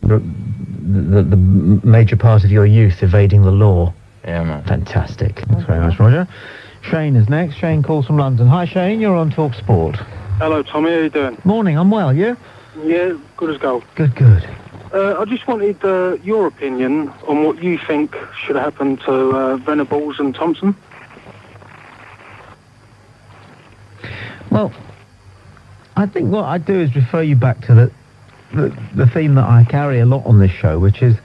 the major part of your youth evading the law. Yeah, man. Fantastic. Thanks very much, Roger. Shane is next. Shane calls from London. Hi, Shane. You're on Talksport. Hello, Tommy. How you doing? Morning. I'm well. You? Yeah, good as gold. Good, good. I just wanted your opinion on what you think should happen to Venables and Thompson. Well, I think what I do is refer you back to the theme that I carry a lot on this show, which is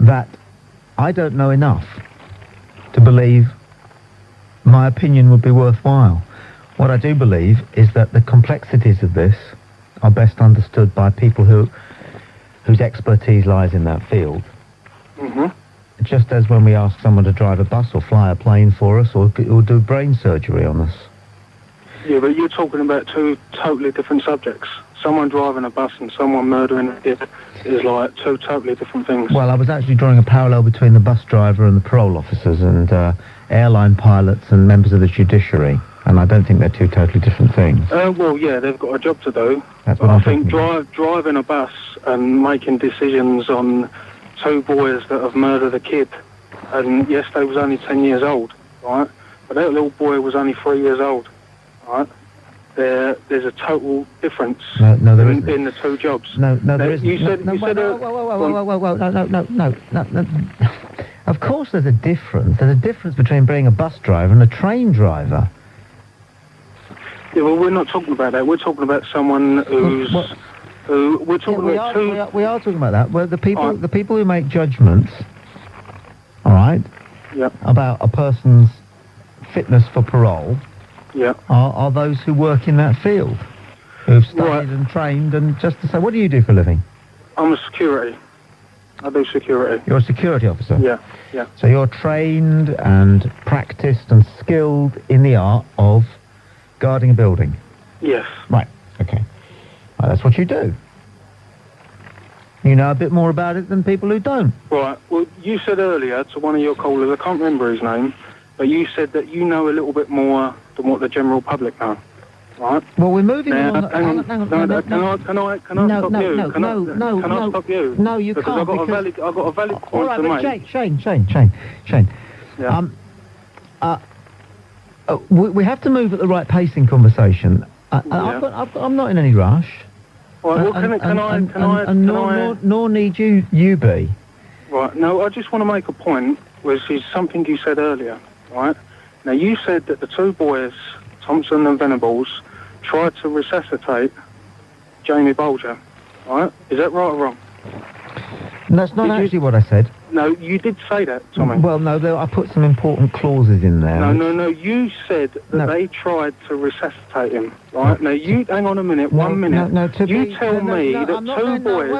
that I don't know enough to believe my opinion would be worthwhile. What I do believe is that the complexities of this are best understood by people whose expertise lies in that field. Mm-hmm. Just as when we ask someone to drive a bus or fly a plane for us or do brain surgery on us. Yeah, but you're talking about two totally different subjects. Someone driving a bus and someone murdering a kid is like two totally different things. Well, I was actually drawing a parallel between the bus driver and the parole officers and airline pilots and members of the judiciary, and I don't think they're two totally different things. Well, yeah, they've got a job to do. That's what I I'm think talking driving a bus and making decisions on two boys that have murdered a kid, and yes, they was only 10 years old, right? But that little boy was only 3 years old, right? There's a total difference there in the two jobs. No, there isn't. You said... No. Of course there's a difference. There's a difference between being a bus driver and a train driver. Yeah, well, we're not talking about that. We're talking about someone who's... we're talking about two... We are talking about that. Well, the people who make judgments, all right, about a person's fitness for parole... Yeah. Are those who work in that field, who've studied and trained, and just to say, what do you do for a living? I'm a security. I do security. You're a security officer? Yeah. So you're trained and practiced and skilled in the art of guarding a building? Yes. Right, okay. Well, that's what you do. You know a bit more about it than people who don't. Right, well, you said earlier to one of your callers, I can't remember his name, but you said that you know a little bit more than what the general public know, right? Well, we're moving on. Can I stop you? No, you because can't. I've got a valid point all right, to but make. Shane. Yeah. We have to move at the right pace in conversation. I'm not in any rush. Right, well, nor need you be. Right, no, I just want to make a point, which is something you said earlier, right? Now, you said that the two boys, Thompson and Venables, tried to resuscitate Jamie Bolger, right? Is that right or wrong? That's not actually what I said. No, you did say that, Tommy. Well, no, I put some important clauses in there. No, you said that they tried to resuscitate him, right? Now, you, hang on a minute, 1 minute. You tell me that two boys...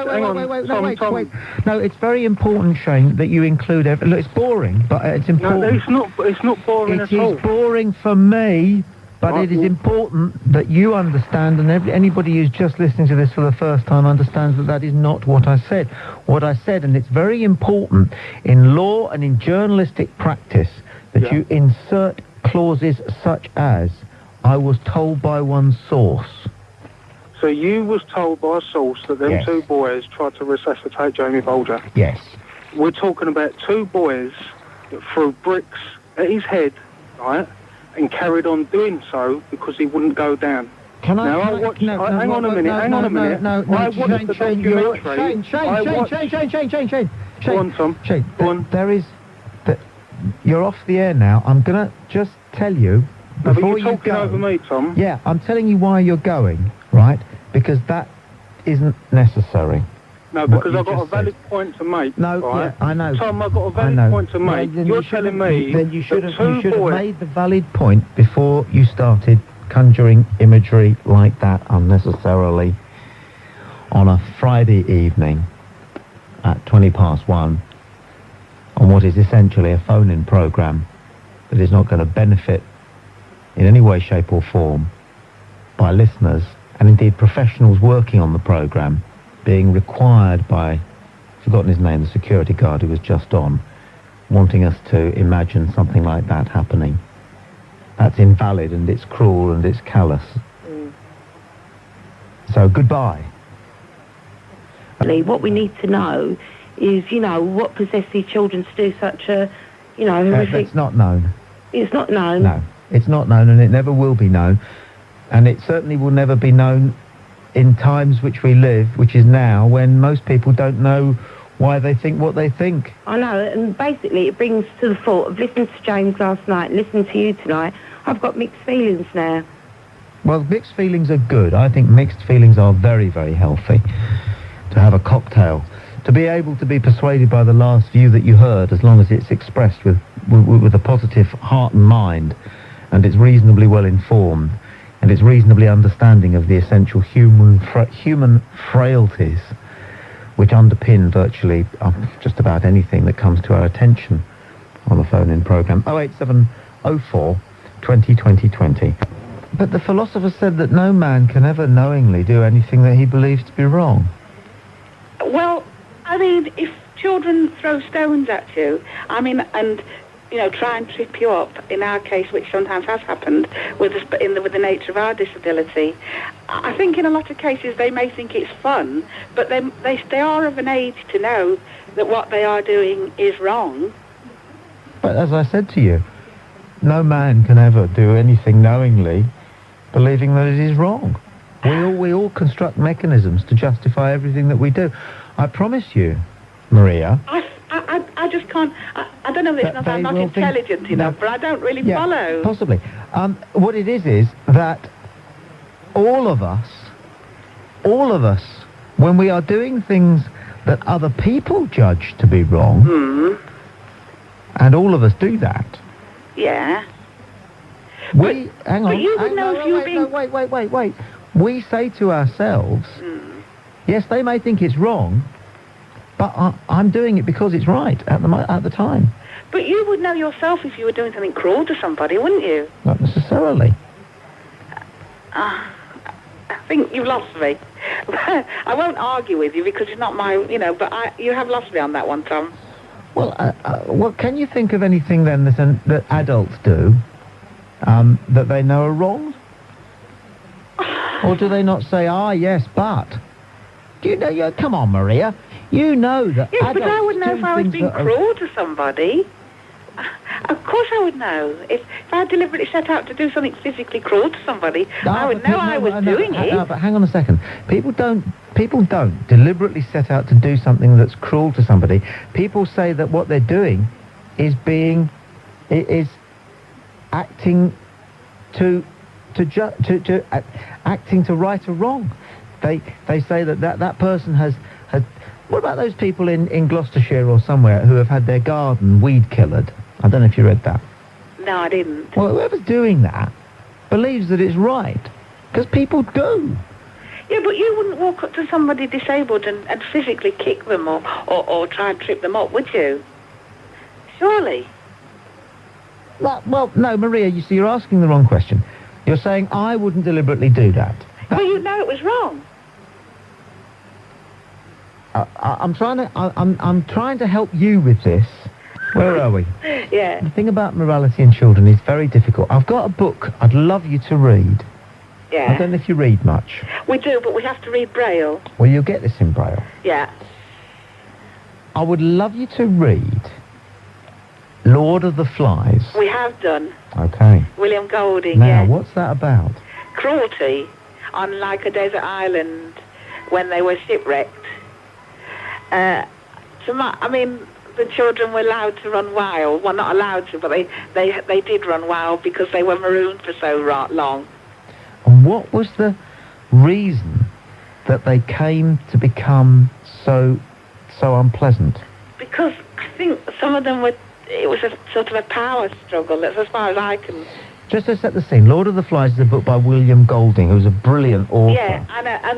Wait. No, it's very important, Shane, that you include... Look, it's boring, but it's important. No, it's not boring at all. It is boring for me, but it is important that you understand, and anybody who's just listening to this for the first time understands that is not what I said. What I said, and it's very important in law and in journalistic practice, that you insert clauses such as, I was told by one source. So you was told by a source that them two boys tried to resuscitate Jamie Bolger? Yes. We're talking about two boys that threw bricks at his head, right? And carried on doing so because he wouldn't go down. Hang on a minute. No, I watched the documentary. Shane. Go on, Tom. Shane, you're off the air now. I'm going to just tell you... No, but you're talking over me, Tom. Yeah, I'm telling you why you're going, right? Because that isn't necessary. No, because I've got a valid point to make. No, right? I know. Tom, I've got a valid point to make. You're telling me that you should have made the valid point before you started conjuring imagery like that unnecessarily on a Friday evening at 1:20 on what is essentially a phone-in programme that is not going to benefit in any way, shape or form by listeners and indeed professionals working on the programme, being required by, I've forgotten his name, the security guard who was just on, wanting us to imagine something like that happening. That's invalid and it's cruel and it's callous. So goodbye. basically what we need to know is, what possessed these children to do such a, horrific... It's not known. It's not known? No, it's not known, and it never will be known. And it certainly will never be known in times which we live, which is now, when most people don't know why they think what they think. I know, and basically it brings to the thought of listening to James last night and listening to you tonight, I've got mixed feelings now. Well, mixed feelings are good. I think mixed feelings are very, very healthy. To have a cocktail. To be able to be persuaded by the last view that you heard, as long as it's expressed with a positive heart and mind, and it's reasonably well informed, and it's reasonably understanding of the essential human frailties which underpin virtually just about anything that comes to our attention on the phone-in programme. 08704 20 20 20. But the philosopher said that no man can ever knowingly do anything that he believes to be wrong. Well, I mean, if children throw stones at you, and try and trip you up, in our case, which sometimes has happened with the nature of our disability, I think in a lot of cases they may think it's fun, but they are of an age to know that what they are doing is wrong. But as I said to you, no man can ever do anything knowingly, believing that it is wrong. We all construct mechanisms to justify everything that we do. I promise you, Maria... I just can't... I don't know if I'm not intelligent enough, but I don't really follow. Possibly. What it is that all of us, when we are doing things that other people judge to be wrong, and all of us do that... Yeah. Hang on. But you would know if you were being... Wait. We say to ourselves, yes, they may think it's wrong, but I'm doing it because it's right at the time. But you would know yourself if you were doing something cruel to somebody, wouldn't you? Not necessarily. I think you've lost me. I won't argue with you because it's not my, but you have lost me on that one, Tom. Well, can you think of anything then that adults do that they know are wrong? Or do they not say, yes, but... come on, Maria. You know that yes, adults but I would know if I was being cruel to somebody. Of course I would know. If I deliberately set out to do something physically cruel to somebody, I would know I was doing it. No, but hang on a second. People don't deliberately set out to do something that's cruel to somebody. People say that what they're doing is acting to acting to right or wrong. They say that person has... What about those people in Gloucestershire or somewhere who have had their garden weed killered? I don't know if you read that. No, I didn't. Well, whoever's doing that believes that it's right, because people do. Yeah, but you wouldn't walk up to somebody disabled and physically kick them or try and trip them up, would you? Surely. Well, no, Maria, you see, you're asking the wrong question. You're saying I wouldn't deliberately do that. Well, you know it was wrong. I'm trying to help you with this. Where are we? Yeah. The thing about morality in children is very difficult. I've got a book I'd love you to read. Yeah. I don't know if you read much. We do, but we have to read Braille. Well, you'll get this in Braille. Yeah. I would love you to read Lord of the Flies. We have done. Okay. William Golding, Now, what's that about? Cruelty on like a desert island when they were shipwrecked. The children were allowed to run wild. Well, not allowed to, but they did run wild because they were marooned for so long. And what was the reason that they came to become so unpleasant? Because I think some of them it was a sort of a power struggle, that's as far as I can... Just to set the scene, Lord of the Flies is a book by William Golding, who's a brilliant author. Yeah,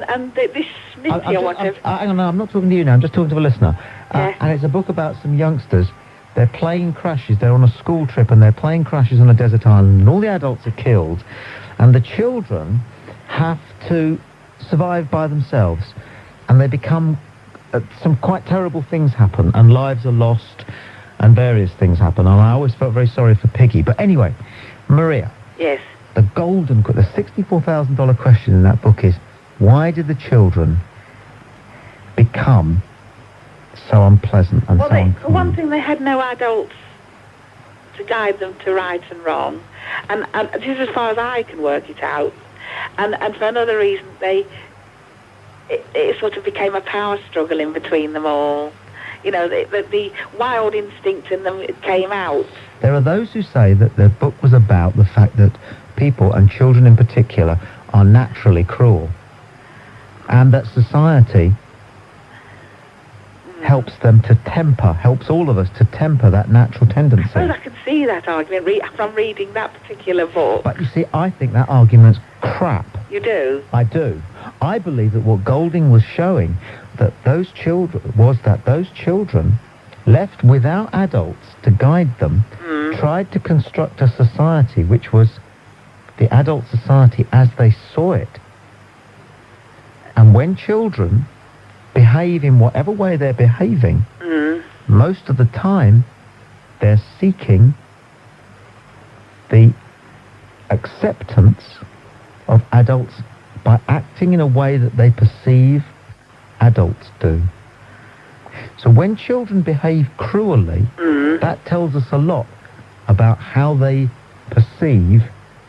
and this Smithy or whatever... Hang on, I'm not talking to you now, I'm just talking to a listener. And it's a book about some youngsters. Their plane crashes, they're on a school trip, and their plane crashes on a desert island, and all the adults are killed, and the children have to survive by themselves, and they become... some quite terrible things happen, and lives are lost, and various things happen, and I always felt very sorry for Piggy. But anyway... Maria. Yes. The $64,000 question in that book is, why did the children become so unpleasant and Well, so for unkind. one thing, they had no adults to guide them to right and wrong, and this is as far as I can work it out. And for another reason, it sort of became a power struggle in between them all. You know, the wild instinct in them came out. There are those who say that the book was about the fact that people, and children in particular, are naturally cruel, and that society helps them to temper, helps all of us to temper that natural tendency. I suppose I can see that argument from reading that particular book. But you see, I think that argument's crap. You do? I do. I believe that what Golding was showing that those children left without adults to guide them, tried to construct a society which was the adult society as they saw it. And when children behave in whatever way they're behaving, most of the time they're seeking the acceptance of adults by acting in a way that they perceive adults do. So when children behave cruelly, that tells us a lot about how they perceive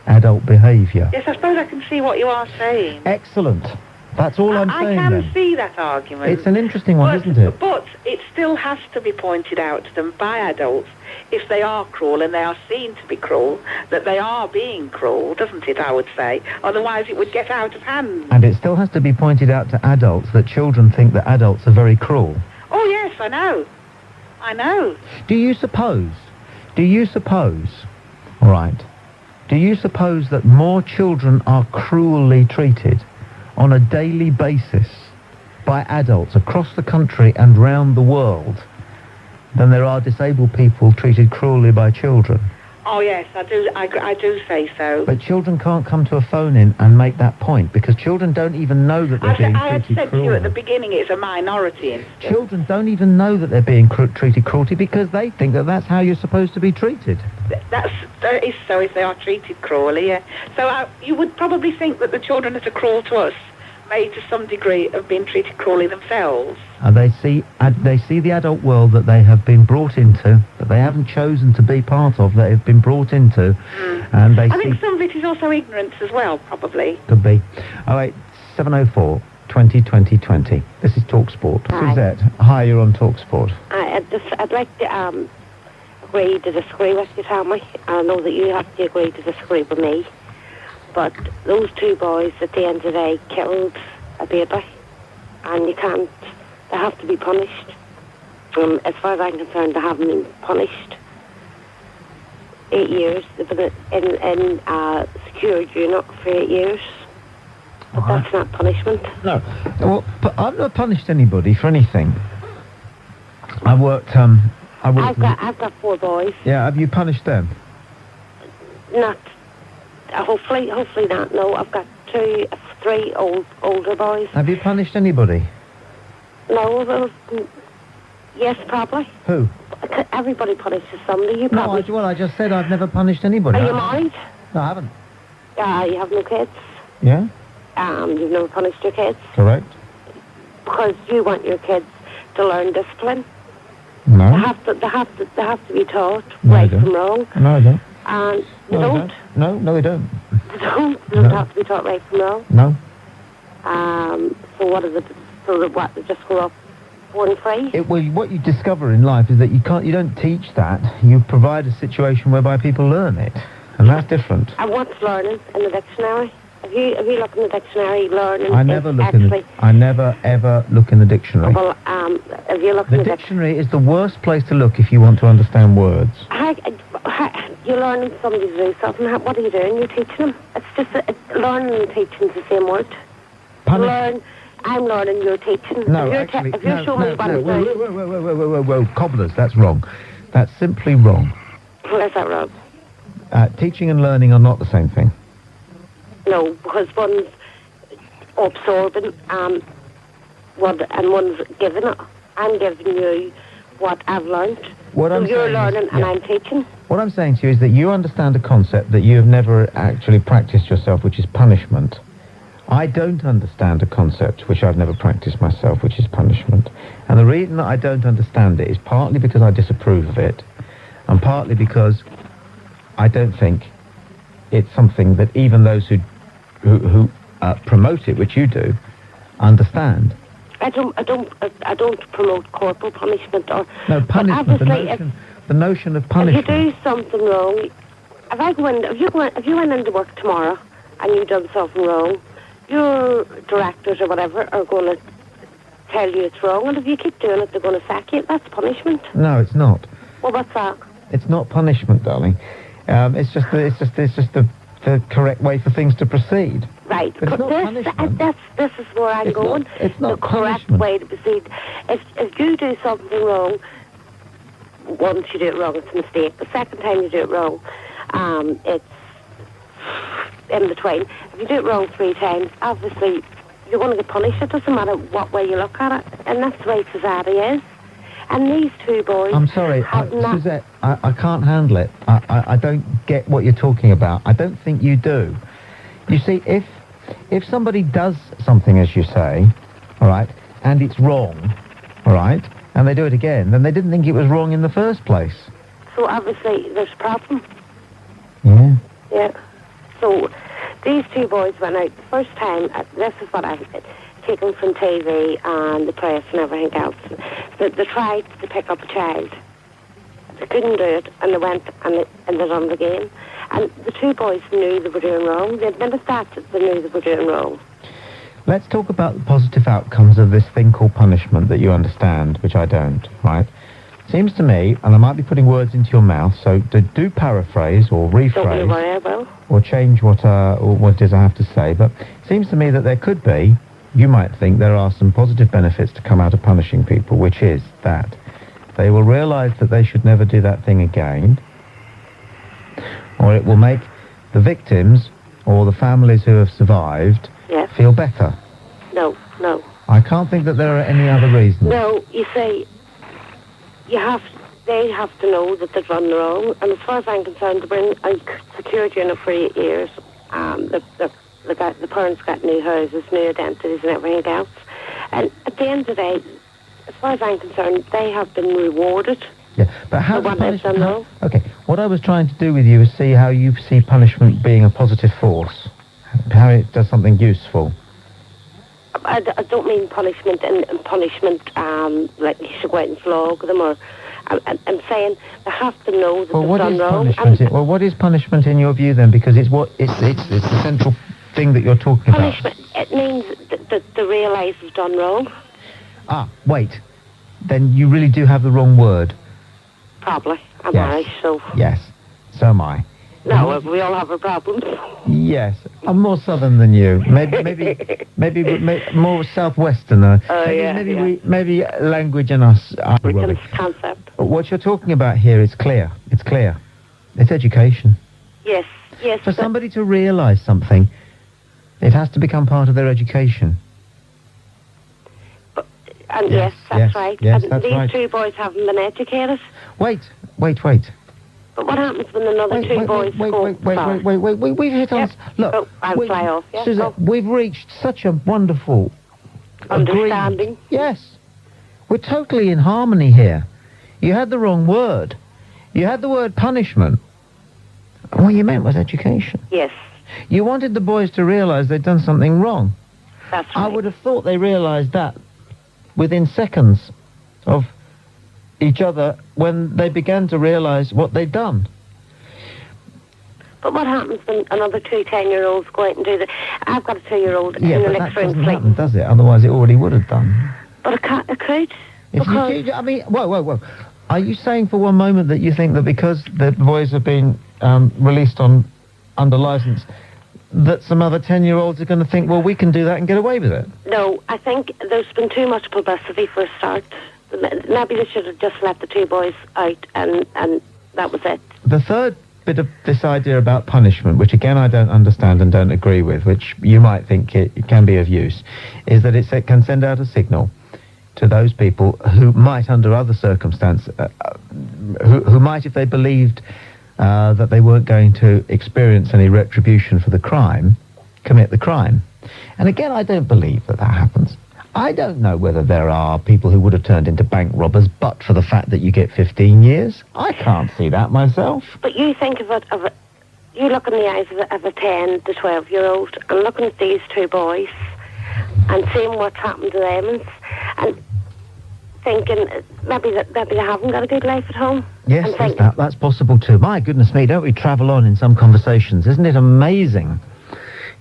adult behaviour. Yes, I suppose I can see what you are saying. Excellent. That's all I'm saying. I can then. see that argument. It's an interesting one, isn't it? But it still has to be pointed out to them by adults, if they are cruel and they are seen to be cruel, that they are being cruel, doesn't it, I would say? Otherwise it would get out of hand. And it still has to be pointed out to adults that children think that adults are very cruel. Oh, yes, I know. I know. Do you suppose, all right, do you suppose that more children are cruelly treated on a daily basis by adults across the country and round the world than there are disabled people treated cruelly by children? Oh, yes, I do say so. But children can't come to a phone-in and make that point, because children don't even know that they're being treated I had said cruelly. to you at the beginning it's a minority instance. Children don't even know that they're being treated cruelty because they think that that's how you're supposed to be treated. That is so if they are treated cruelly, yeah. So you would probably think that the children that are cruel to us may to some degree have been treated cruelly themselves. And they see the adult world that they have been brought into, that they haven't chosen to be part of, that they've been brought into, and they I think some of it is also ignorance as well, probably. Could be. 08704 20 20 20. This is Talksport. Hi. Suzette, hi, you're on Talksport. I'd like to agree to disagree with you, Tommy. I know that you have to agree to disagree with me. But those two boys at the end of the day killed a baby, and they have to be punished. As far as I'm concerned, they haven't been punished. 8 years. They've been in a secured unit for 8 years. But that's not punishment. No. Well, I've not punished anybody for anything. I've got 4 boys. Yeah, have you punished them? Not. Hopefully not. No, I've got 3 older boys. Have you punished anybody? No, well, yes, probably. Who? Everybody punishes somebody. You probably. No, I just said I've never punished anybody. Are you married? No, I haven't. You have no kids. Yeah? You've never punished your kids Correct. because you want your kids to learn discipline. No. They have to be taught No, right they don't. from wrong. No, I don't. And they No, don't. No, they don't. They don't. They don't have to be taught right from wrong. No. So what is it? So that what? They just grow up born free. What you discover in life is that you don't teach that. You provide a situation whereby people learn it, and that's different. And what's learning in the dictionary? Have you looked in the dictionary? Learning. I never ever look in the dictionary. Well, have you looked in The the dictionary is the worst place to look if you want to understand words. You're learning somebody to do something. What are you doing? You're teaching them. It's just learning and teaching is the same word. I'm learning, you're teaching. No, if you're showing me what I'm doing. Whoa, cobblers, that's wrong. That's simply wrong. Where's that wrong? Teaching and learning are not the same thing. No, because one's absorbing and one's giving it. I'm giving you what I've learned. You're learning and I'm teaching. What I'm saying to you is that you understand a concept that you have never actually practiced yourself, which is punishment. I don't understand a concept which I've never practiced myself, which is punishment. And the reason that I don't understand it is partly because I disapprove of it, and partly because I don't think it's something that even those who promote it, which you do, understand. I don't promote corporal punishment or... No, punishment, the notion of punishment. If you do something wrong, if you went into work tomorrow and you done something wrong, your directors or whatever are going to tell you it's wrong, and if you keep doing it, they're going to sack you. That's punishment. No, it's not. Well, what's that? It's not punishment, darling. It's just the correct way for things to proceed. Right, but but this is where I'm going. It's not the correct punishment. way to proceed. If you do something wrong, once you do it wrong, it's a mistake. The second time you do it wrong, it's in between. If you do it wrong 3 times, obviously you're going to get punished. It doesn't matter what way you look at it, and that's the way society is. And these 2 boys... I'm sorry, Suzette, I can't handle it. I don't get what you're talking about. I don't think you do. You see, if somebody does something, as you say, all right, and it's wrong, all right, and they do it again, then they didn't think it was wrong in the first place. So obviously there's a problem. Yeah. Yeah. So these 2 boys went out the first time. This is what I've taken from TV and the press and everything else. They tried to pick up a child. They couldn't do it, and they went and they done it again. And the 2 boys knew they were doing wrong. They admitted that they knew they were doing wrong. Let's talk about the positive outcomes of this thing called punishment that you understand, which I don't, right? Seems to me, and I might be putting words into your mouth, so do paraphrase or rephrase, Don't worry, I will. or change what it is I have to say, but it seems to me that there could be, you might think there are some positive benefits to come out of punishing people, which is that they will realise that they should never do that thing again, or it will make the victims or the families who have survived feel better. No. I can't think that there are any other reasons. No, you see, they have to know that they've done wrong, and as far as I'm concerned, they've been in security unit for 8 years. The parents got new houses, new identities and everything else. And at the end of the day, as far as I'm concerned, they have been rewarded. Yeah, but how for what they've done wrong. Okay, what I was trying to do with you is see how you see punishment being a positive force, how it does something useful. I don't mean punishment and punishment like you should go out and flog them, or I'm saying they have to know that they've done wrong. Well, what is punishment in your view then? Because it's the central thing that you're talking punishment, about. It means that they realise they've done wrong. Ah, wait. Then you really do have the wrong word. Probably. I'm Irish, so... Yes, so am I. No, we all have our problems. Yes, I'm more southern than you. Maybe more southwesterner. Maybe language and us are rubbish. Concept. But what you're talking about here is clear. It's clear. It's education. Yes. For somebody to realise something, it has to become part of their education. And yes, that's right. Yes, and that's these right. 2 boys haven't been educated. Wait. But what happens when another 2 boys go... Wait, we've hit on... Look, I'll fly off, yeah? Suzette, we've reached such a wonderful... understanding. Agreement. Yes. We're totally in harmony here. You had the wrong word. You had the word punishment. And what you meant was education. Yes. You wanted the boys to realise they'd done something wrong. That's right. I would have thought they realised that within seconds of each other when they began to realise what they'd done. But what happens when another 2 10-year-olds go out and do that? I've got a 2-year-old in the next room sleeping. Happen, does it? Otherwise it already would have done. But it could. Whoa. Are you saying for one moment that you think that because the boys have been released under licence, that some other 10-year-olds are going to think, well, we can do that and get away with it? No, I think there's been too much publicity for a start. Maybe they should have just let the 2 boys out and that was it. The third bit of this idea about punishment, which again I don't understand and don't agree with, which you might think it can be of use, is that it can send out a signal to those people who might, under other circumstances, who might, if they believed that they weren't going to experience any retribution for the crime, commit the crime. And again, I don't believe that happens. I don't know whether there are people who would have turned into bank robbers but for the fact that you get 15 years. I can't see that myself. But you think of it, you look in the eyes of a 10 to 12-year-old and looking at these two boys and seeing what's happened to them and thinking maybe they haven't got a good life at home. Yes, that's possible too. My goodness me, don't we travel on in some conversations? Isn't it amazing?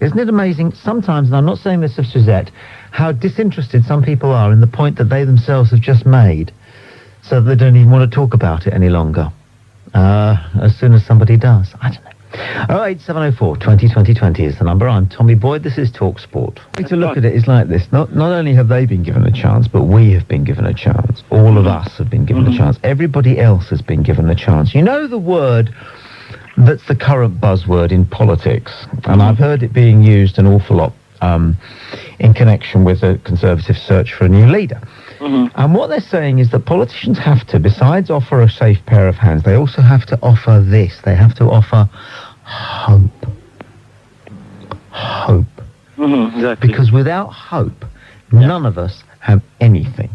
Isn't it amazing sometimes, and I'm not saying this of Suzette, how disinterested some people are in the point that they themselves have just made, so that they don't even want to talk about it any longer. As soon as somebody does. I don't know. 08704 20 20 20 is the number. I'm Tommy Boyd. This is Talksport. The way to look at it is like this. Not only have they been given a chance, but we have been given a chance. All of us have been given a chance. Everybody else has been given a chance. You know the word that's the current buzzword in politics, and I've heard it being used an awful lot in connection with a Conservative search for a new leader. And what they're saying is that politicians have to, besides offer a safe pair of hands, they also have to offer this. They have to offer hope. Hope. Exactly. Because without hope, none of us have anything.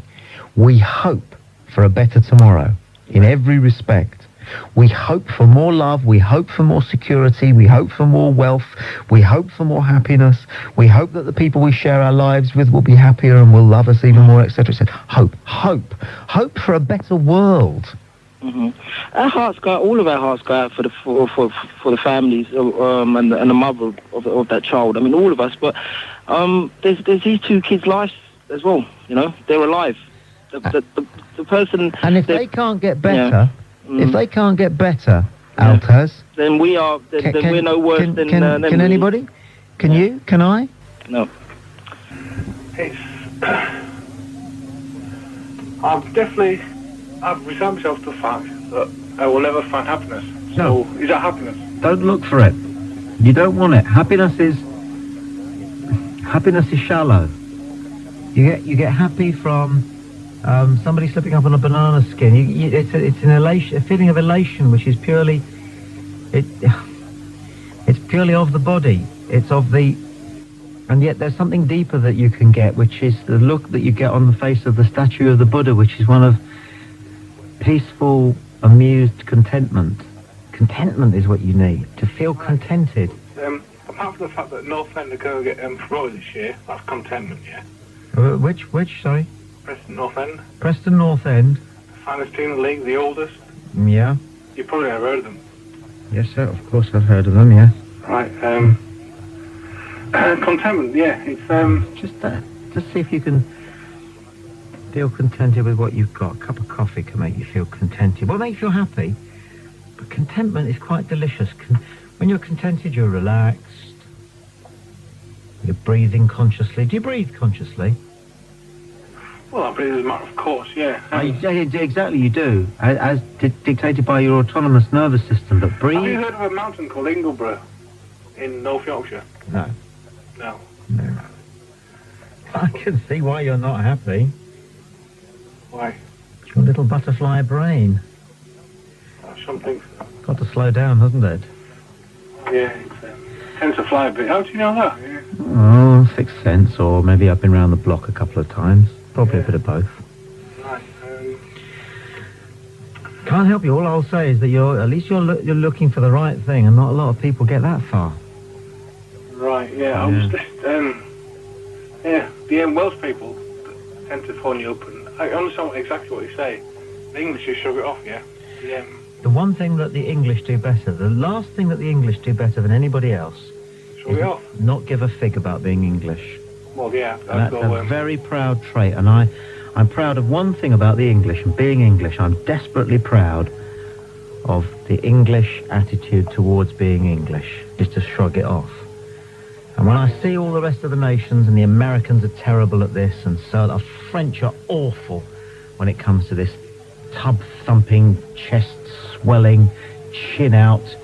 We hope for a better tomorrow in every respect. We hope for more love, we hope for more security, we hope for more wealth, we hope for more happiness, we hope that the people we share our lives with will be happier and will love us even more, etc. Hope for a better world. Our hearts go, all of our hearts go out for the families and the mother of that child. I mean, all of us. But there's these two kids' lives as well. You know, they're alive. The person. And if they can't get better. If they can't get better, Altaz, then we are. Then we're no worse than them. Can anybody? Can you? Can I? No. I've resigned myself to the fact that I will never find happiness. So, is that happiness? Don't look for it. You don't want it. Happiness is shallow. You get happy from somebody slipping up on a banana skin. It's an elation, a feeling of elation, which is purely it's purely of the body. It's of the, and yet there's something deeper that you can get, which is the look that you get on the face of the statue of the Buddha, which is one of peaceful, amused contentment. Contentment is what you need, to feel contented. Apart from the fact that North End are going to get promoted this year, that's contentment, yeah? Which, sorry? Preston North End. Preston North End. The finest team in the league, the oldest. Yeah. You probably have heard of them. Yes, sir, of course I've heard of them, yeah. Right, contentment, yeah, it's, Just see if you can feel contented with what you've got. A cup of coffee can make you feel contented. What makes you happy? But contentment is quite delicious. When you're contented, you're relaxed. You're breathing consciously. Do you breathe consciously? well, I breathe as a matter of course, yeah. Exactly, you do. As dictated by your autonomous nervous system, but breathe... Have you heard of a mountain called Ingleborough in North Yorkshire? No. No. No. I can see why you're not happy. Why? It's your little butterfly brain. Something. Got to slow down, hasn't it? Yeah, it tends to fly a bit. How do you know that? Yeah. Oh, sixth sense, or maybe I've been round the block a couple of times. Probably a bit of both. Right. Can't help you. All I'll say is that you're looking for the right thing, and not a lot of people get that far. Right. Yeah. I was just the Welsh people tend to phone you up, and I understand exactly what you say. The English just shove it off. Yeah. Yeah. The one thing that the English do better, the last thing that the English do better than anybody else, is not give a fig about being English. Well, yeah. That's a very proud trait, and I'm proud of one thing about the English and being English. I'm desperately proud of the English attitude towards being English, is to shrug it off. And when I see all the rest of the nations, and the Americans are terrible at this, and so the French are awful when it comes to this tub-thumping, chest-swelling, chin-out,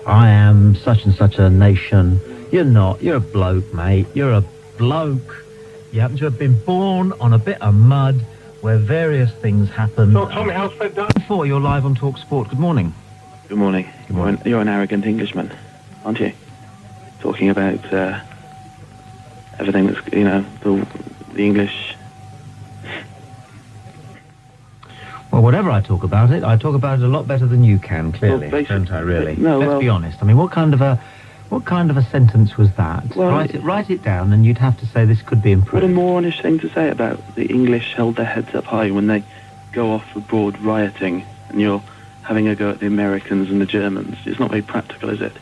I am such and such a nation. You're not. You're a bloke, mate. You're a bloke. You happen to have been born on a bit of mud where various things happen. So, Tommy, how's Fred done? Before you're live on Talksport. Good morning. Good morning. Good morning. You're an arrogant Englishman, aren't you? Talking about everything that's, the English. Well, whatever I talk about it a lot better than you can, clearly, don't I, really? No, Let's be honest. I mean, what kind of a sentence was that? Well, write it down, and you'd have to say this could be improved. What a more honest thing to say about the English held their heads up high when they go off abroad rioting, and you're having a go at the Americans and the Germans. It's not very practical, is it?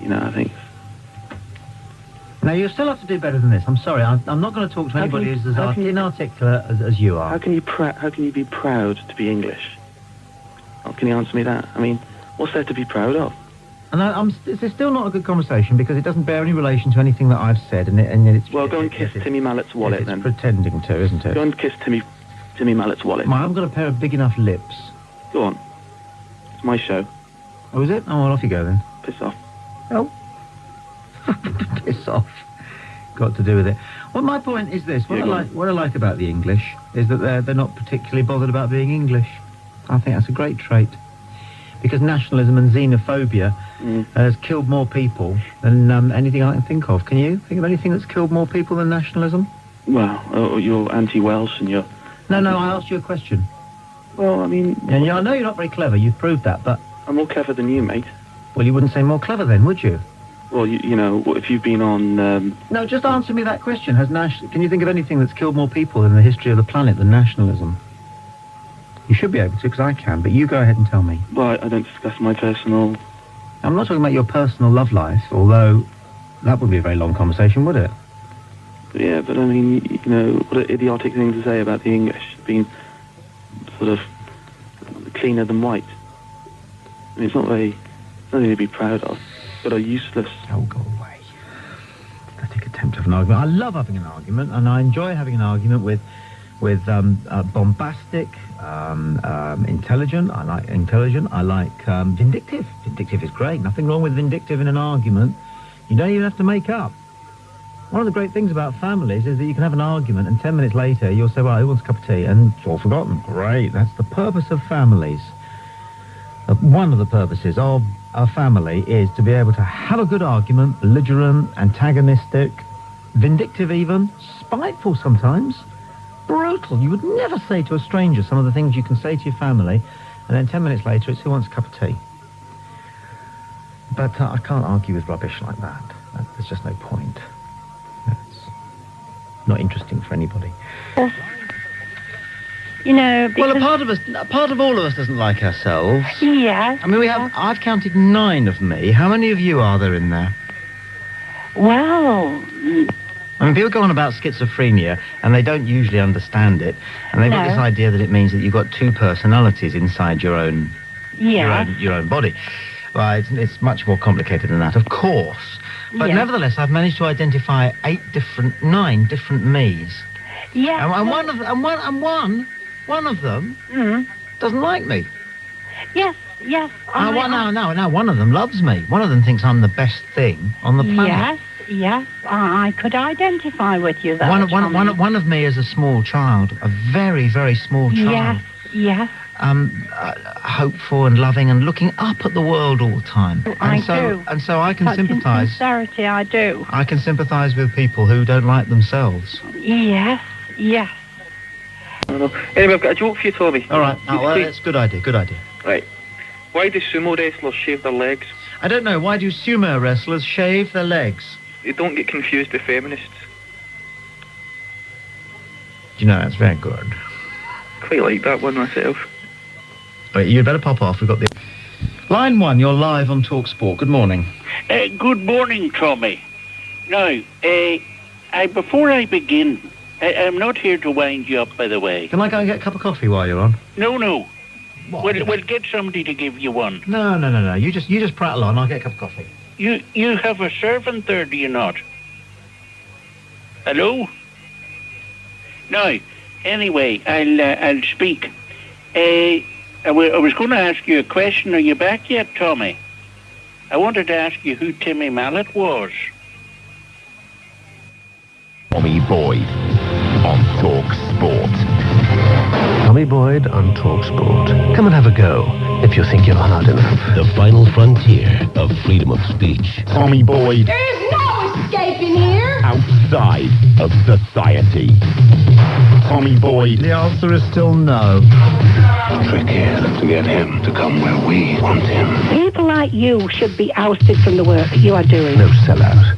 I think. Now, you still have to do better than this. I'm sorry. I'm not going to talk to anybody who's as inarticulate as you are. How can you be proud to be English? Can you answer me that? I mean, what's there to be proud of? And it's still not a good conversation because it doesn't bear any relation to anything that I've said, and it's... Well, go and kiss Timmy Mallet's wallet, then. It's pretending to, isn't it? Go and kiss Timmy Mallet's wallet. I haven't got a pair of big enough lips. Go on. It's my show. Oh, is it? Oh, well, off you go, then. Piss off. Oh. Piss off. Got to do with it. Well, my point is this. What I like about the English is that they're not particularly bothered about being English. I think that's a great trait. Because nationalism and xenophobia has killed more people than anything I can think of. Can you think of anything that's killed more people than nationalism? Well, you're anti-Welsh and you're... No, I asked you a question. Well, I mean... And I know you're not very clever, you've proved that, but... I'm more clever than you, mate. Well, you wouldn't say more clever then, would you? Well, if you've been on... No, just answer me that question. Can you think of anything that's killed more people in the history of the planet than nationalism? You should be able to, because I can, but you go ahead and tell me. Well, I don't discuss my personal... I'm not talking about your personal love life, although that wouldn't be a very long conversation, would it? Yeah, but I mean, what an idiotic thing to say about the English being sort of cleaner than white. I mean, it's nothing to be proud of, but are useless. Oh, go away. Pathetic attempt of an argument. I love having an argument, and I enjoy having an argument with bombastic, intelligent. I like intelligent. I like vindictive. Vindictive is great. Nothing wrong with vindictive in an argument. You don't even have to make up. One of the great things about families is that you can have an argument and 10 minutes later you'll say, well, who wants a cup of tea? And it's all forgotten. Great. That's the purpose of families. One of the purposes of a family is to be able to have a good argument, belligerent, antagonistic, vindictive even, spiteful sometimes, brutal. You would never say to a stranger some of the things you can say to your family, and then 10 minutes later it's who wants a cup of tea. But I can't argue with rubbish like that. There's just no point. It's not interesting for anybody. Well, a part of all of us doesn't like ourselves. Yes. I mean, I've counted 9 of me. How many of you are there in there? Well... I mean, people go on about schizophrenia, and they don't usually understand it, and they've got this idea that it means that you've got 2 personalities inside your own body. Well, it's much more complicated than that, of course. But nevertheless, I've managed to identify 9 different me's. Yeah. And one of them doesn't like me. Yes. Now, one of them loves me. One of them thinks I'm the best thing on the planet. Yes, I could identify with you there. One of me is a small child, a very, very small child. Yes. Hopeful and loving and looking up at the world all the time. I do. And so I can sympathise. Sincerity, I do. I can sympathise with people who don't like themselves. Yes. Anyway, I've got a joke for you, Tommy. All right. That's a good idea. Right. Why do sumo wrestlers shave their legs? I don't know. Why do sumo wrestlers shave their legs? They don't get confused with feminists. That's very good. Quite like that one myself. Wait, you'd better pop off. We've got the... Line 1, you're live on Talksport. Good morning. Good morning, Tommy. Now, before I begin, I'm not here to wind you up, by the way. Can I go and get a cup of coffee while you're on? No. What? We'll get somebody to give you one. No. You just prattle on. I'll get a cup of coffee. You have a servant there, do you not? Hello? Now, anyway, I'll speak. I was going to ask you a question. Are you back yet, Tommy? I wanted to ask you who Timmy Mallet was. Tommy Boyd on Talksport. Tommy Boyd on Talksport. Come and have a go if you think you're hard enough. The final frontier of freedom of speech. Tommy Boyd. There is no escaping here? Outside of society. Tommy Boyd. The answer is still no. The trick here is to get him to come where we want him. People like you should be ousted from the work that you are doing. No sellout.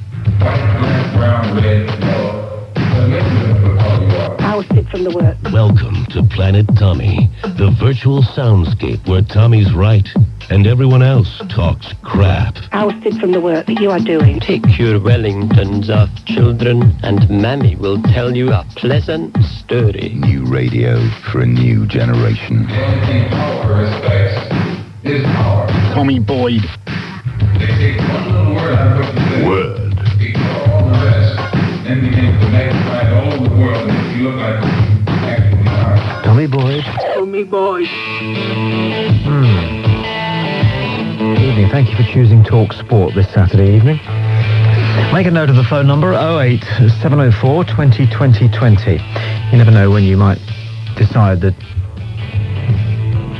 Ousted from the work. Welcome to Planet Tommy, the virtual soundscape where Tommy's right and everyone else talks crap. Ousted from the work that you are doing. Take your Wellingtons off, children, and Mammy will tell you a pleasant story. New radio for a new generation. The only thing power respects is power. Tommy Boyd. They take one little word out of what you say. Word. Ignore all the rest. Then they make the magnified all over the world and make you look like you actually are. Tommy Boyd. Tommy Boyds. Evening. Thank you for choosing Talksport this Saturday evening. Make a note of the phone number 08 704 20 20 20. You never know when you might decide that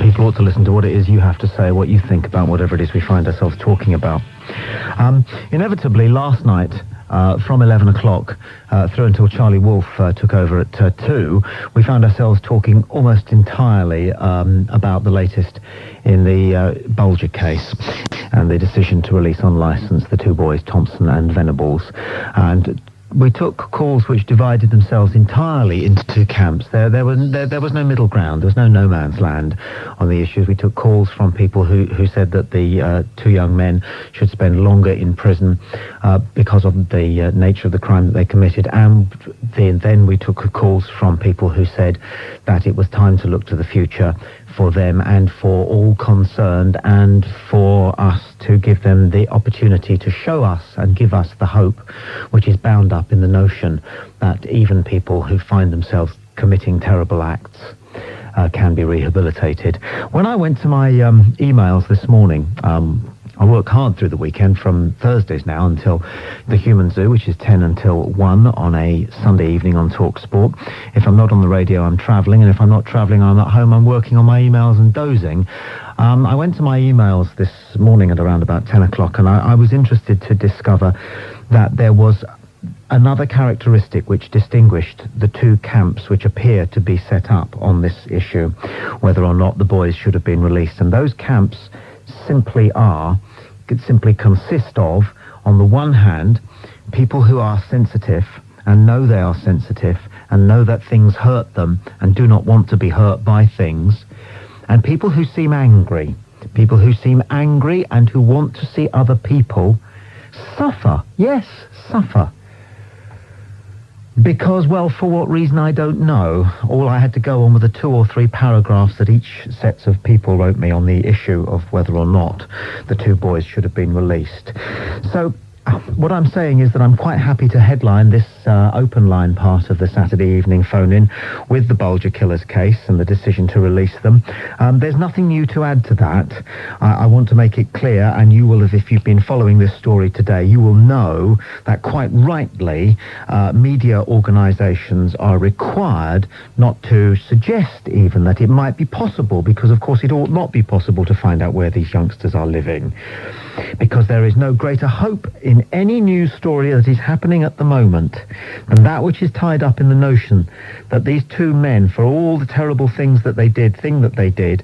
people ought to listen to what it is you have to say, what you think about whatever it is we find ourselves talking about. Inevitably, last night, from 11 o'clock through until Charlie Wolf took over at 2, we found ourselves talking almost entirely about the latest in the Bulger case and the decision to release on license the two boys, Thompson and Venables. And we took calls which divided themselves entirely into two camps. There was no middle ground. There was no man's land on the issues. We took calls from people who said that the two young men should spend longer in prison because of the nature of the crime that they committed. And then we took calls from people who said that it was time to look to the future for them and for all concerned, and for us to give them the opportunity to show us and give us the hope which is bound up in the notion that even people who find themselves committing terrible acts can be rehabilitated. When I went to my emails this morning, I work hard through the weekend from Thursdays now until the Human Zoo, which is 10 until 1 on a Sunday evening on Talksport. If I'm not on the radio, I'm travelling, and if I'm not travelling, I'm at home, I'm working on my emails and dozing. I went to my emails this morning at around about 10 o'clock, and I was interested to discover that there was another characteristic which distinguished the two camps which appear to be set up on this issue, whether or not the boys should have been released. And those camps simply consist of, on the one hand, people who are sensitive and know they are sensitive and know that things hurt them and do not want to be hurt by things, and people who seem angry and who want to see other people suffer. Yes, suffer. Because, well, for what reason I don't know. All I had to go on were the 2 or 3 paragraphs that each sets of people wrote me on the issue of whether or not the two boys should have been released. So what I'm saying is that I'm quite happy to headline this open line part of the Saturday evening phone-in with the Bulger Killers case and the decision to release them. There's nothing new to add to that. I want to make it clear, and you will have, if you've been following this story today, you will know that quite rightly media organisations are required not to suggest even that it might be possible, because of course it ought not be possible to find out where these youngsters are living. Because there is no greater hope in any news story that is happening at the moment than that which is tied up in the notion that these two men, for all the terrible thing that they did,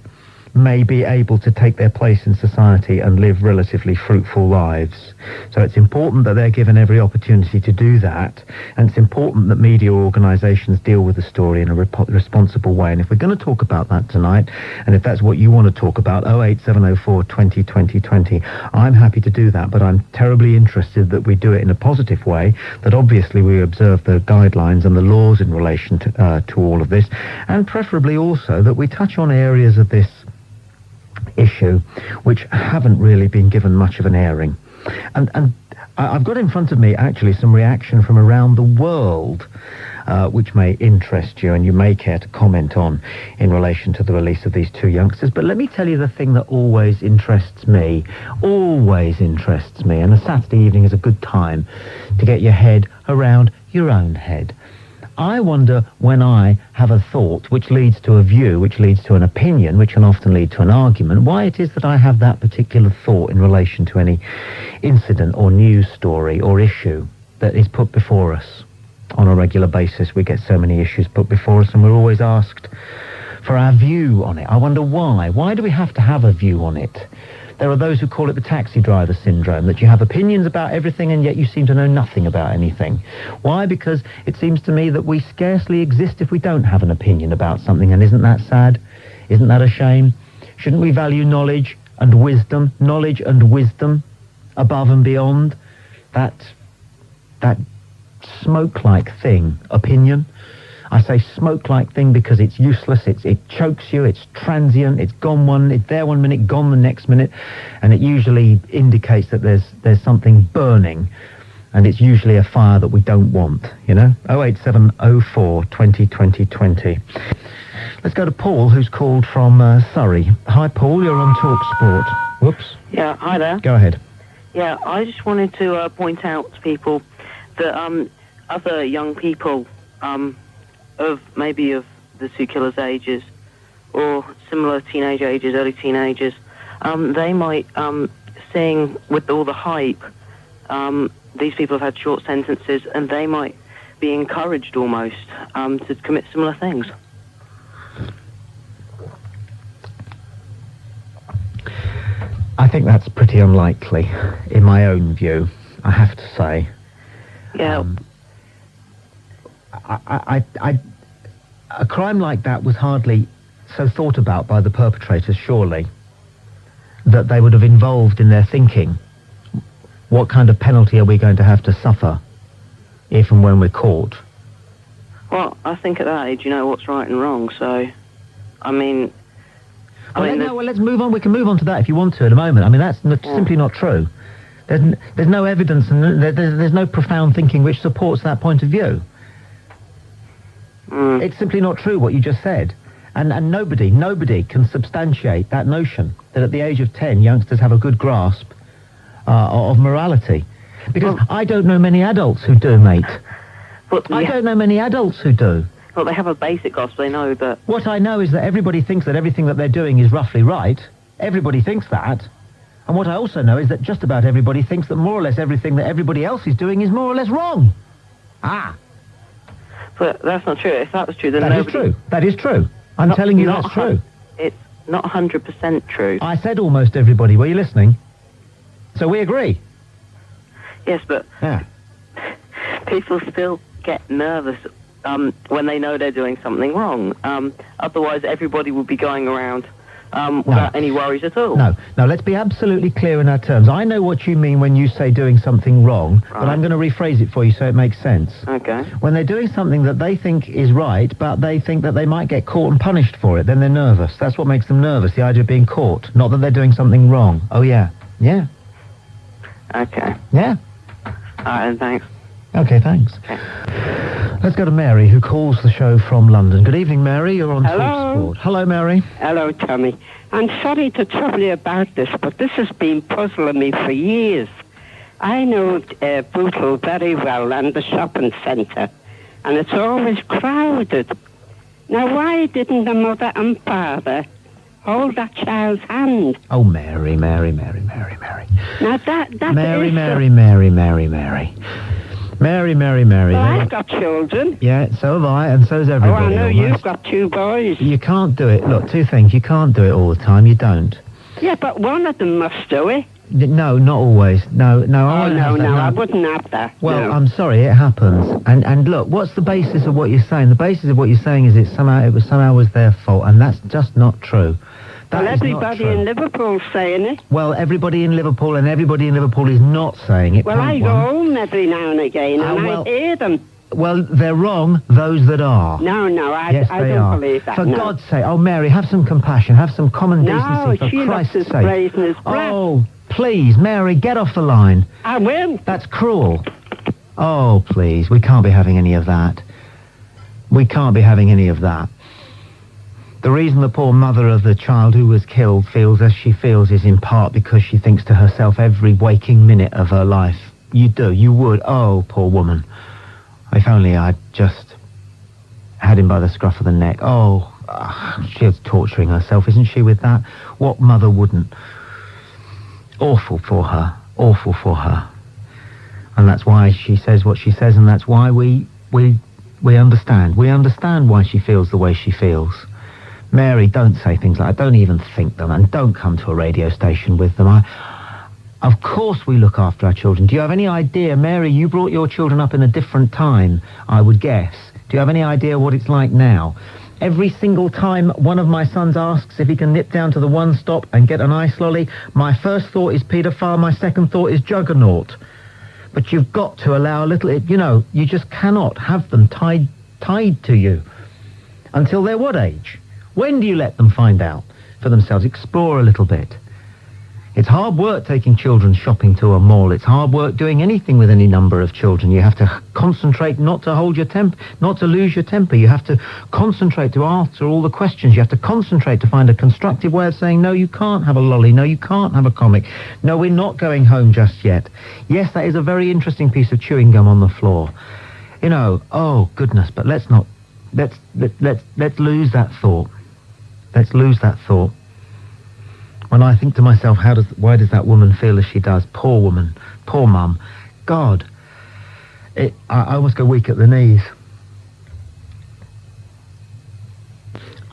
may be able to take their place in society and live relatively fruitful lives. So it's important that they're given every opportunity to do that, and it's important that media organisations deal with the story in a responsible way. And if we're going to talk about that tonight, and if that's what you want to talk about, 08704 20 20 20, I'm happy to do that, but I'm terribly interested that we do it in a positive way, that obviously we observe the guidelines and the laws in relation to all of this, and preferably also that we touch on areas of this issue which haven't really been given much of an airing. And I've got in front of me actually some reaction from around the world which may interest you and you may care to comment on in relation to the release of these two youngsters. But let me tell you the thing that always interests me, and a Saturday evening is a good time to get your head around your own head. I wonder, when I have a thought which leads to a view, which leads to an opinion, which can often lead to an argument, why it is that I have that particular thought in relation to any incident or news story or issue. that is put before us on a regular basis. We get so many issues put before us, and we're always asked for our view on it. I wonder why. Why do we have to have a view on it? There are those who call it the taxi driver syndrome, that you have opinions about everything and yet you seem to know nothing about anything. Why? Because it seems to me that we scarcely exist if we don't have an opinion about something, and isn't that sad? Isn't that a shame? Shouldn't we value knowledge and wisdom above and beyond that smoke-like thing, opinion? I say smoke-like thing because it's useless, it chokes you, it's transient, it's gone it's there 1 minute, gone the next minute, and it usually indicates that there's something burning, and it's usually a fire that we don't want, you know? 08704 20 20 20. Let's go to Paul, who's called from Surrey. Hi, Paul, you're on Talksport. Whoops. Yeah, hi there. Go ahead. Yeah, I just wanted to point out to people that other young people of the two killers' ages, or similar teenage ages, early teenagers, they might, seeing with all the hype, these people have had short sentences, and they might be encouraged almost to commit similar things. I think that's pretty unlikely, in my own view, I have to say. Yeah. A crime like that was hardly so thought about by the perpetrators, surely, that they would have involved in their thinking. What kind of penalty are we going to have to suffer if and when we're caught? Well, I think at that age you know what's right and wrong, so, I mean... let's move on. We can move on to that if you want to in a moment. I mean, that's simply not true. There's no evidence and there's no profound thinking which supports that point of view. It's simply not true what you just said. And nobody can substantiate that notion that at the age of 10, youngsters have a good grasp of morality. Because I don't know many adults who do, mate. I don't know many adults who do. Well, they have a basic grasp, they know that... What I know is that everybody thinks that everything that they're doing is roughly right. Everybody thinks that. And what I also know is that just about everybody thinks that more or less everything that everybody else is doing is more or less wrong. Ah. But that's not true. If that was true, then That is true. That is true. I'm telling you that's true. It's not 100% true. I said almost everybody. Were you listening? So we agree. Yes, but people still get nervous when they know they're doing something wrong. Otherwise, everybody would be going around without any worries at all. No, let's be absolutely clear in our terms. I know what you mean when you say doing something wrong, but I'm going to rephrase it for you so it makes sense. Okay. When they're doing something that they think is right, but they think that they might get caught and punished for it, then they're nervous. That's what makes them nervous, the idea of being caught. Not that they're doing something wrong. Oh, yeah. Yeah. Okay. Yeah. All right, and thanks. Okay, thanks. Okay. Let's go to Mary, who calls the show from London. Good evening, Mary. You're on Hello. Talksport. Hello, Mary. Hello, Tommy. I'm sorry to trouble you about this, but this has been puzzling me for years. I know Bootle very well and the shopping centre, and it's always crowded. Now, why didn't the mother and father hold that child's hand? Oh, Mary. Now, that Mary. Well, I've got children. Yeah, so have I, and so has everybody. Oh, I know almost. you've got two boys. You can't do it. Look, two things. You can't do it all the time. You don't. Yeah, but one of them must do it. No, not always. No, I won't have that. I wouldn't have that. Well, no. I'm sorry, it happens. And look, what's the basis of what you're saying? The basis of what you're saying is it somehow was their fault, and that's just not true. Well, everybody in Liverpool's saying it. Well, everybody in Liverpool and everybody in Liverpool is not saying it. Well, I go home every now and again, and I hear them. Well, they're wrong, those that are. No, I don't are. believe that. For no. God's sake, oh, Mary, have some compassion, have some common decency, for Christ's sake. Brazen as black. Oh, please, Mary, get off the line. I will. That's cruel. Oh, please, we can't be having any of that. We can't be having any of that. The reason the poor mother of the child who was killed feels as she feels is in part because she thinks to herself every waking minute of her life. You would. Oh, poor woman. If only I'd just had him by the scruff of the neck. Oh, she's torturing herself, isn't she, with that? What mother wouldn't? Awful for her. And that's why she says what she says, and that's why we understand. We understand why she feels the way she feels. Mary, don't say things like that. Don't even think them, and don't come to a radio station with them. Of course we look after our children. Do you have any idea, Mary, you brought your children up in a different time, I would guess. Do you have any idea what it's like now? Every single time one of my sons asks if he can nip down to the one stop and get an ice lolly, my first thought is paedophile, my second thought is juggernaut. But you've got to allow a little, you just cannot have them tied to you. Until they're what age? When do you let them find out for themselves? Explore a little bit. It's hard work taking children shopping to a mall. It's hard work doing anything with any number of children. You have to concentrate not to hold your temper, not to lose your temper. You have to concentrate to answer all the questions. You have to concentrate to find a constructive way of saying, no, you can't have a lolly. No, you can't have a comic. No, we're not going home just yet. Yes, that is a very interesting piece of chewing gum on the floor. Oh, goodness, but let's lose that thought. Let's lose that thought. When I think to myself, why does that woman feel as she does? Poor woman, poor mum. God, I almost go weak at the knees.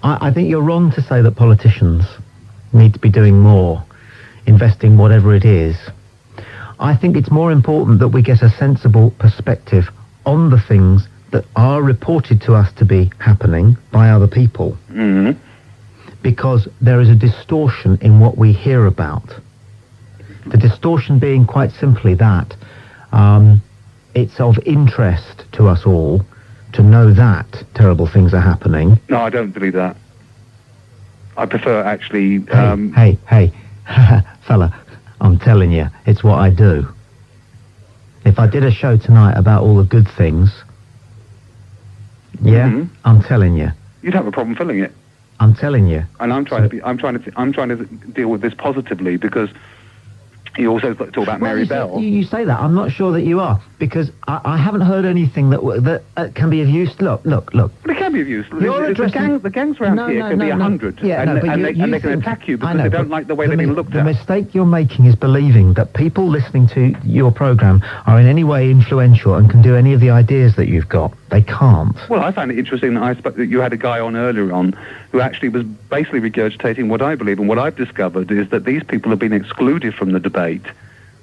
I think you're wrong to say that politicians need to be doing more, investing whatever it is. I think it's more important that we get a sensible perspective on the things that are reported to us to be happening by other people. Mm-hmm. Because there is a distortion in what we hear about. The distortion being quite simply that it's of interest to us all to know that terrible things are happening. No, I don't believe that. I prefer actually... Hey, fella, I'm telling you, it's what I do. If I did a show tonight about all the good things, I'm telling you. You'd have a problem filling it. I'm telling you. And I'm trying to deal with this positively, because you also talk about Mary Bell. You say that. I'm not sure that you are, because I haven't heard anything that can be of use. Look. But it can be of use. The gangs around here can be 100, and they can attack you because they don't like the way they're being looked at. The mistake you're making is believing that people listening to your programme are in any way influential and can do any of the ideas that you've got. They can't. Well, I found it interesting that you had a guy on earlier on who actually was basically regurgitating what I believe, and what I've discovered is that these people have been excluded from the debate.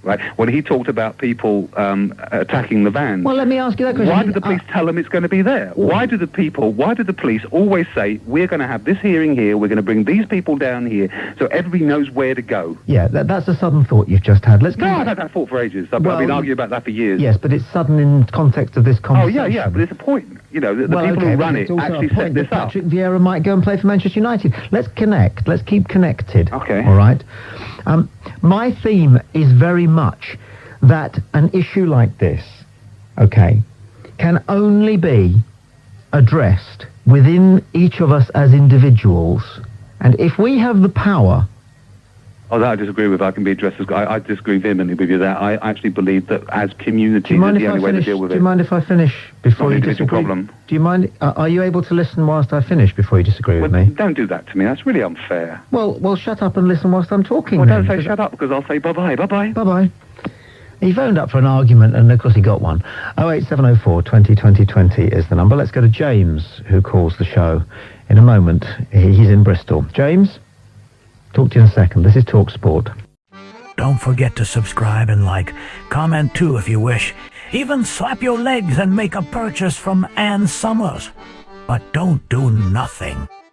Right? When he talked about people attacking the vans. Well, let me ask you that question. Why did the police tell them it's going to be there? Why do the police always say, we're going to have this hearing here, we're going to bring these people down here, so everybody knows where to go? Yeah, that's a sudden thought you've just had. I've had that thought for ages. I've been arguing about that for years. Yes, but it's sudden in context of this conversation. Oh, yeah, but it's a point. The people who run it actually set this up. Patrick Vieira might go and play for Manchester United. Let's connect. Let's keep connected. Okay. All right? My theme is very much that an issue like this, can only be addressed within each of us as individuals. And if we have the power... Oh, that I disagree with. I can be addressed as... I disagree vehemently with you there. I actually believe that as community, that's the only way to deal with it. Do you mind if I finish before you disagree? Problem. Do you mind... Are you able to listen whilst I finish before you disagree with me? Don't do that to me. That's really unfair. Well, shut up and listen whilst I'm talking. Well, don't say shut up, because I'll say bye-bye. Bye-bye. Bye-bye. He phoned up for an argument, and of course he got one. 08704 20 20 20 is the number. Let's go to James, who calls the show in a moment. He's in Bristol. James? Talk to you in a second. This is Talksport. Don't forget to subscribe and like. Comment too if you wish. Even slap your legs and make a purchase from Ann Summers. But don't do nothing.